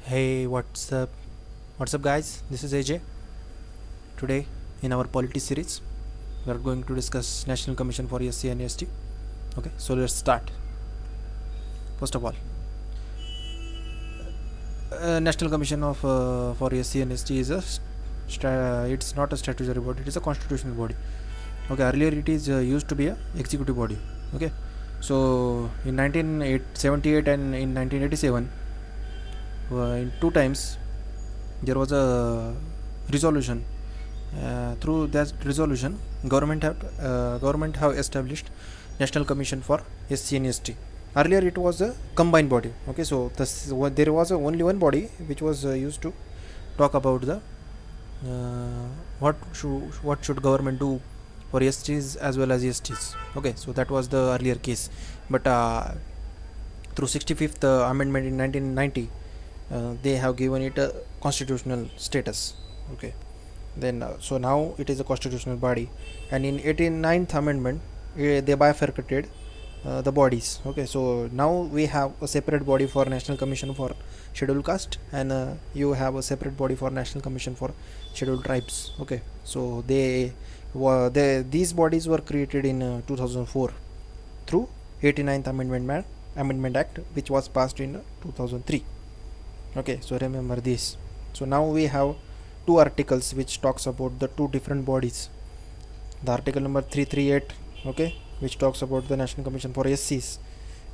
Hey, what's up? What's up, guys? This is AJ. Today, in our POLITY series, we are going to discuss National Commission for SC and ST. Okay, so let's start. First of all, National Commission of for SC and ST is it's not a statutory body; it is a constitutional body. Okay, earlier it is used to be a executive body. Okay, so in 1978 and in 1987, in two times there was a resolution. Through that resolution, government have established National Commission for SC and ST. Earlier it was a combined body. Okay, so there was only one body which was used to talk about the what should government do for STs as well as STs. Okay, so that was the earlier case, but through 65th amendment in 1990, they have given it a constitutional status. Okay, then so now it is a constitutional body, and in 89th amendment they bifurcated the bodies. Okay, so now we have a separate body for National Commission for Scheduled Caste, and you have a separate body for National Commission for Scheduled Tribes. Okay, so these bodies were created in 2004 through 89th amendment act, which was passed in 2003. Okay, so remember this. So now we have two articles which talks about the two different bodies. The article number 338, okay, which talks about the National Commission for SCs,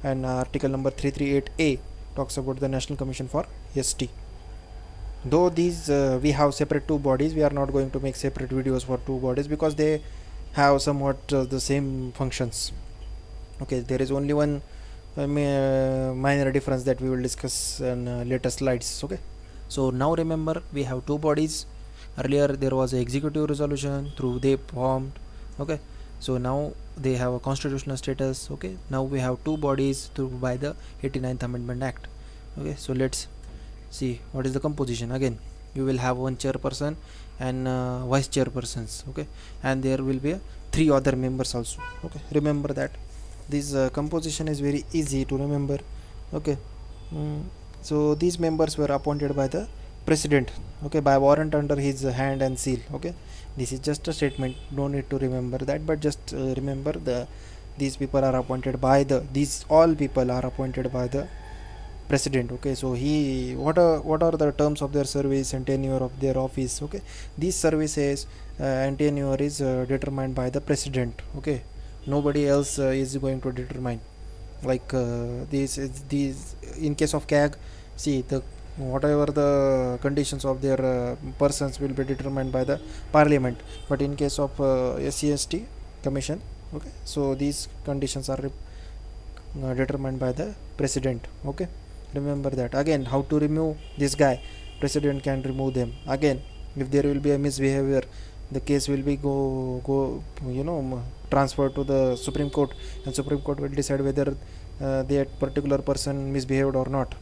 and article number 338A talks about the National Commission for ST. Though these we have separate two bodies, we are not going to make separate videos for two bodies because they have somewhat the same functions. Okay, there is only one minor difference that we will discuss in later slides. Okay, so now remember, we have two bodies. Earlier there was a executive resolution through they formed. Okay, so now they have a constitutional status. Okay, now we have two bodies through by the 89th Amendment Act. Okay, so let's see what is the composition. Again, you will have one chairperson and vice chairpersons. Okay, and there will be three other members also. Okay, remember that this composition is very easy to remember. Okay, so these members were appointed by the president, okay, by warrant under his hand and seal. Okay, this is just a statement, no need to remember that, but just remember these people are appointed by these all people are appointed by the president. Okay, so what are the terms of their service and tenure of their office. Okay, these services and tenure is determined by the president. Okay, nobody else is going to determine, like these in case of CAG, see, the whatever the conditions of their persons will be determined by the parliament, but in case of SCST commission, okay, so these conditions are determined by the president. Okay, remember that. Again, how to remove this guy, president can remove them. Again, if there will be a misbehavior, the case will be transferred to the Supreme Court, and Supreme Court will decide whether that particular person misbehaved or not.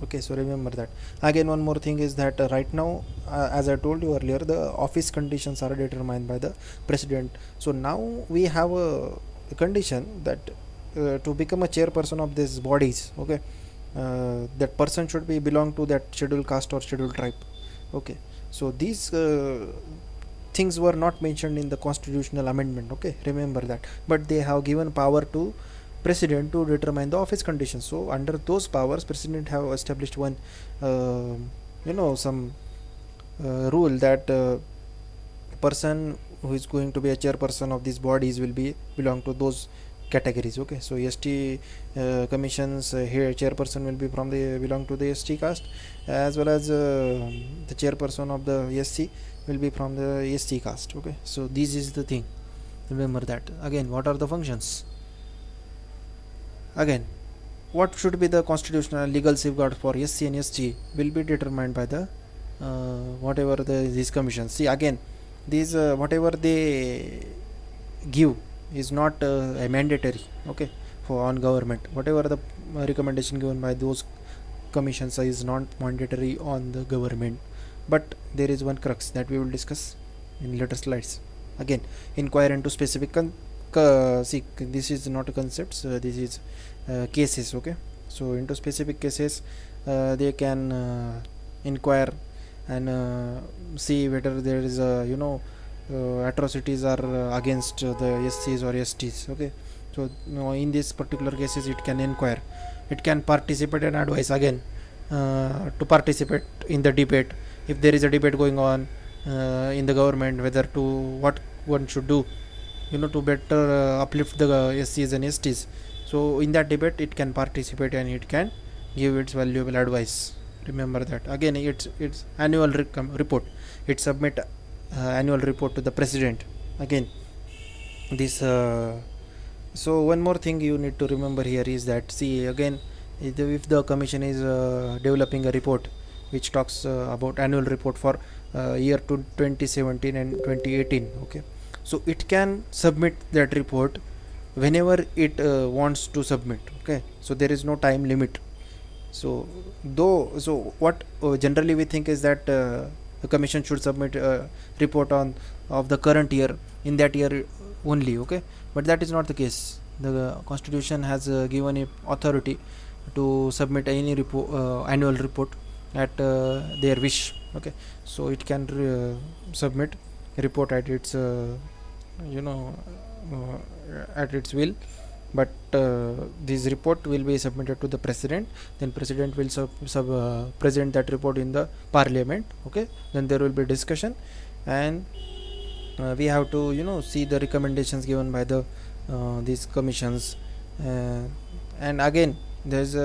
Okay, so remember that. Again, one more thing is that right now, as I told you earlier, the office conditions are determined by the president. So now we have a condition that to become a chairperson of these bodies, okay, that person should be belong to that scheduled caste or scheduled tribe. Okay, so these things were not mentioned in the constitutional amendment. Okay, remember that, but they have given power to president to determine the office conditions. So under those powers, president have established one some rule that person who is going to be a chairperson of these bodies will be belong to those categories. Okay, so ST commissions here chairperson will be from the belong to the ST caste, as well as the chairperson of the SC will be from the ST caste. Okay, so this is the thing, remember that. Again, what are the functions? Again, what should be the constitutional legal safeguard for SC and ST will be determined by the whatever these commissions. See, again, these whatever they give is not a mandatory. Okay, for on government, whatever the recommendation given by those commissions is not mandatory on the government, but there is one crux that we will discuss in later slides. Again, inquire into specific see, this is not a concepts, this is cases. Okay, so into specific cases, they can inquire and see whether there is a atrocities are against the SCs or STs. Okay, so in this particular cases it can inquire, it can participate and advise again to participate in the debate if there is a debate going on in the government, whether to what one should do to better uplift the SCs and STs. So in that debate it can participate and it can give its valuable advice. Remember that. Again, it's annual report. It submit annual report to the president. Again, this so one more thing you need to remember here is that, see, again, if the commission is developing a report which talks about annual report for year to 2017 and 2018. Okay, so it can submit that report whenever it wants to submit. Okay, so there is no time limit. So what generally we think is that the commission should submit a report on of the current year in that year only. Okay, but that is not the case. The constitution has given a authority to submit any annual report at their wish. Okay, so it can submit report at its at its will, but this report will be submitted to the president. Then president will present that report in the parliament. Okay, then there will be discussion, and we have to see the recommendations given by the these commissions. And again, there's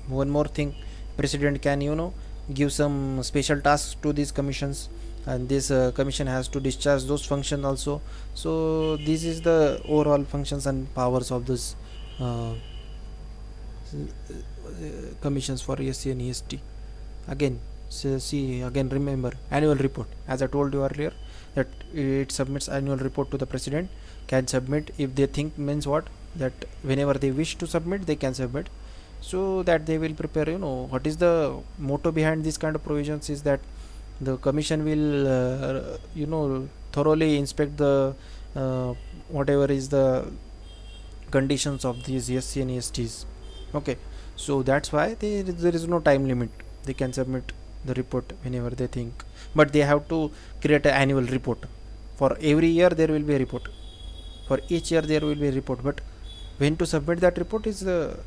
one more thing. President can give some special tasks to these commissions, and this commission has to discharge those functions also. So this is the overall functions and powers of this commissions for SC and EST. Again, see, again, remember annual report, as I told you earlier, that it submits annual report to the president. Can submit if they think, means what, that whenever they wish to submit they can submit. So that they will prepare, what is the motto behind this kind of provisions is that the commission will thoroughly inspect the whatever is the conditions of these SC and STs. Okay, so that's why there is no time limit. They can submit the report whenever they think, but they have to create an annual report. For every year there will be a report, for each year there will be a report, but when to submit that report is the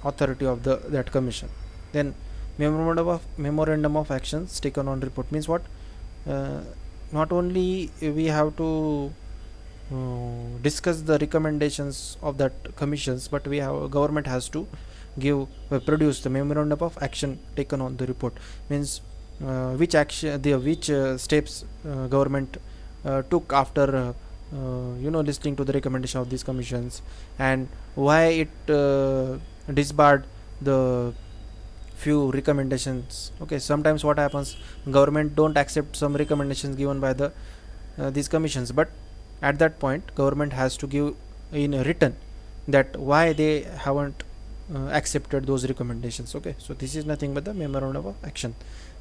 authority of that commission. Then memorandum of actions taken on report means what, not only we have to discuss the recommendations of that commissions, but government has to produce the memorandum of action taken on the report. Means which action which steps government took after listening to the recommendation of these commissions, and why it disbarred the few recommendations. Okay, sometimes what happens, government don't accept some recommendations given by the these commissions, but at that point government has to give in a written that why they haven't accepted those recommendations. Okay, so this is nothing but the memorandum of action.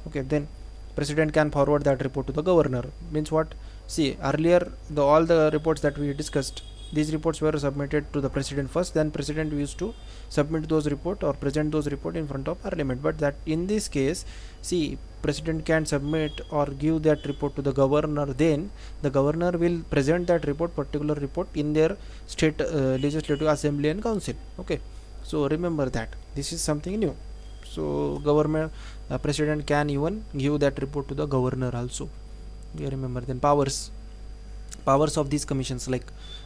Okay, then president can forward that report to the governor. Means what, see, earlier all the reports that we discussed, these reports were submitted to the president first, then president used to submit those report or present those report in front of parliament. But that in this case, see, president can submit or give that report to the governor, then the governor will present that particular report in their state legislative assembly and council. Okay, so remember that this is something new. So government president can even give that report to the governor also. You remember. Then powers of these commissions, like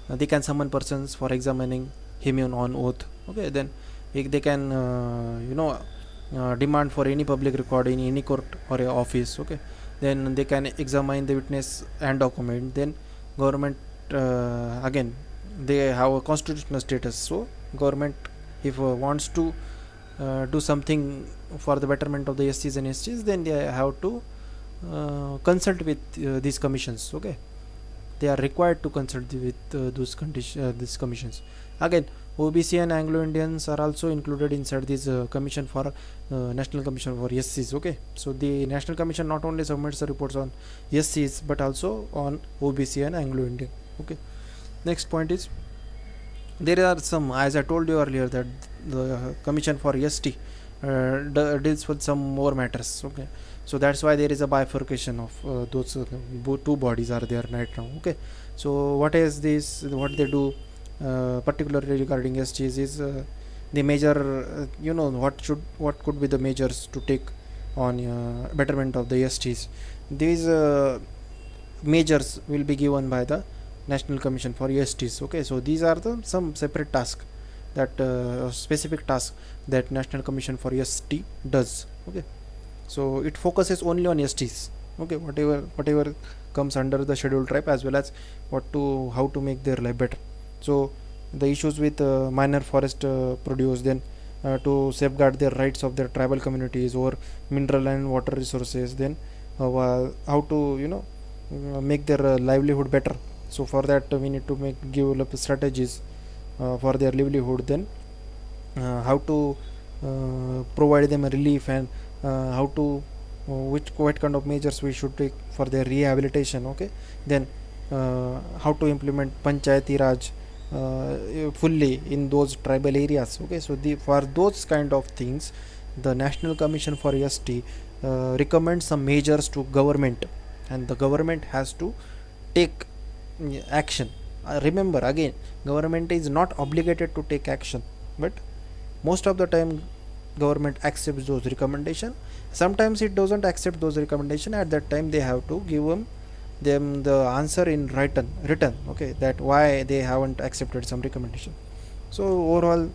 they can summon persons for examining him on oath. Okay, then they can demand for any public record in any court or a office. Okay, then they can examine the witness and document. Then government again, they have a constitutional status, so government, if wants to do something for the betterment of the SCs and STs, then they have to consult with these commissions. Okay, they are required to consult with these commissions. Again, OBC and Anglo Indians are also included inside this commission for National Commission for SCs. Okay, so the National Commission not only submits the reports on SCs but also on OBC and Anglo Indian. Okay, next point is, there are some, as I told you earlier, that the commission for ST deals with some more matters. Okay, so that's why there is a bifurcation of those two bodies are there right now. Okay, so what is this, what they do particularly regarding STs is the major what could be the measures to take on betterment of the STs. These measures will be given by the National Commission for STs. Okay, so these are the some separate tasks, that specific task that National Commission for ST does. Okay, so it focuses only on STs. Okay, whatever comes under the scheduled tribe, as well as how to make their life better. So the issues with minor forest produce, then to safeguard their rights of their tribal communities or mineral and water resources, then how to make their livelihood better. So for that we need to give up strategies for their livelihood, then how to provide them a relief, and how to what kind of measures we should take for their rehabilitation. Okay, then how to implement panchayati raj fully in those tribal areas. Okay, so for those kind of things, the National Commission for ST recommends some measures to government, and the government has to take action. Remember again, government is not obligated to take action, but most of the time government accepts those recommendation. Sometimes it doesn't accept those recommendation. At that time they have to give them the answer in written. Okay, that why they haven't accepted some recommendation. So overall,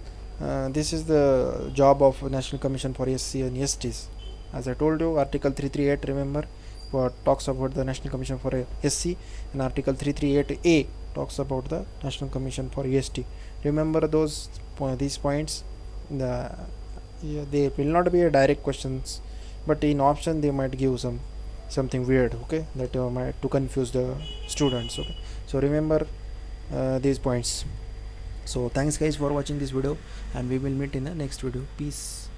this is the job of National Commission for SC and STs. As I told you, article 338, remember, what talks about the National Commission for SC, and article 338A talks about the National Commission for ST. Remember these points. They will not be a direct questions, but in option they might give something weird. Okay, that might to confuse the students. Okay, so remember these points. So thanks guys for watching this video, and we will meet in the next video. Peace.